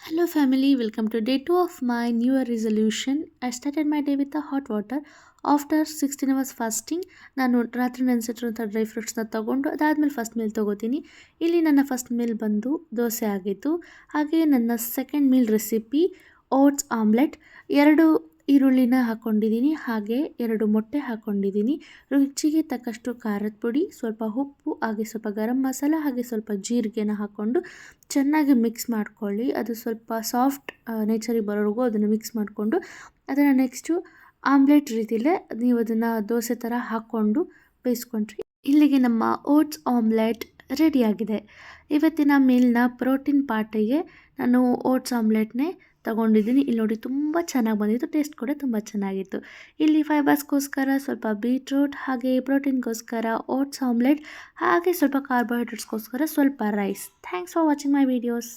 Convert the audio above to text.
Hello, family. Welcome to day 2 of my New Year resolution. I started my day with a hot water. After 16 hours fasting ನಾನು ರಾತ್ರಿ ನೆನೆಸಿಟ್ಟಿರುವಂಥ dry ಫ್ರೂಟ್ಸ್ನ ತೊಗೊಂಡು ಅದಾದಮೇಲೆ first meal ತೊಗೋತೀನಿ. ಇಲ್ಲಿ ನನ್ನ first meal ಬಂದು ದೋಸೆ ಆಗಿತ್ತು. ಹಾಗೆ ನನ್ನ second meal recipe oats omelette. 2 ಈರುಳ್ಳಿನ ಹಾಕ್ಕೊಂಡಿದ್ದೀನಿ, ಹಾಗೆ 2 ಮೊಟ್ಟೆ ಹಾಕ್ಕೊಂಡಿದ್ದೀನಿ. ರುಚಿಗೆ ತಕ್ಕಷ್ಟು ಖಾರದ ಪುಡಿ, ಸ್ವಲ್ಪ ಉಪ್ಪು, ಹಾಗೆ ಸ್ವಲ್ಪ ಗರಂ ಮಸಾಲ, ಹಾಗೆ ಸ್ವಲ್ಪ ಜೀರಿಗೆನ ಹಾಕ್ಕೊಂಡು ಚೆನ್ನಾಗಿ ಮಿಕ್ಸ್ ಮಾಡ್ಕೊಳ್ಳಿ. ಅದು ಸ್ವಲ್ಪ ಸಾಫ್ಟ್ ನೇಚರಿಗೆ ಬರೋವರೆಗೂ ಅದನ್ನು ಮಿಕ್ಸ್ ಮಾಡಿಕೊಂಡು ಅದನ್ನು ನೆಕ್ಸ್ಟು ಆಮ್ಲೆಟ್ ರೀತಿಲೇ ನೀವು ಅದನ್ನು ದೋಸೆ ಥರ ಹಾಕ್ಕೊಂಡು ಬೇಯಿಸ್ಕೊಂಡ್ರಿ. ಇಲ್ಲಿಗೆ ನಮ್ಮ ಓಟ್ಸ್ ಆಮ್ಲೆಟ್ ರೆಡಿಯಾಗಿದೆ. ಇವತ್ತಿನ ಮೀಲ್ನ ಪ್ರೋಟೀನ್ ಪಾರ್ಟಿಗೆ ನಾನು ಓಟ್ಸ್ ಆಮ್ಲೆಟ್ನೇ ತಗೊಂಡಿದ್ದೀನಿ. ಇಲ್ಲಿ ನೋಡಿ ತುಂಬ ಚೆನ್ನಾಗಿ ಬಂದಿತ್ತು, ಟೇಸ್ಟ್ ಕೂಡ ತುಂಬ ಚೆನ್ನಾಗಿತ್ತು. ಇಲ್ಲಿ ಫೈಬರ್ಸ್ಗೋಸ್ಕರ ಸ್ವಲ್ಪ ಬೀಟ್ರೂಟ್, ಹಾಗೆ ಪ್ರೋಟೀನ್ಗೋಸ್ಕರ ಓಟ್ಸ್ ಆಮ್ಲೆಟ್, ಹಾಗೆ ಸ್ವಲ್ಪ ಕಾರ್ಬೋಹೈಡ್ರೇಟ್ಸ್ಗೋಸ್ಕರ ಸ್ವಲ್ಪ rice. Thanks for watching my videos.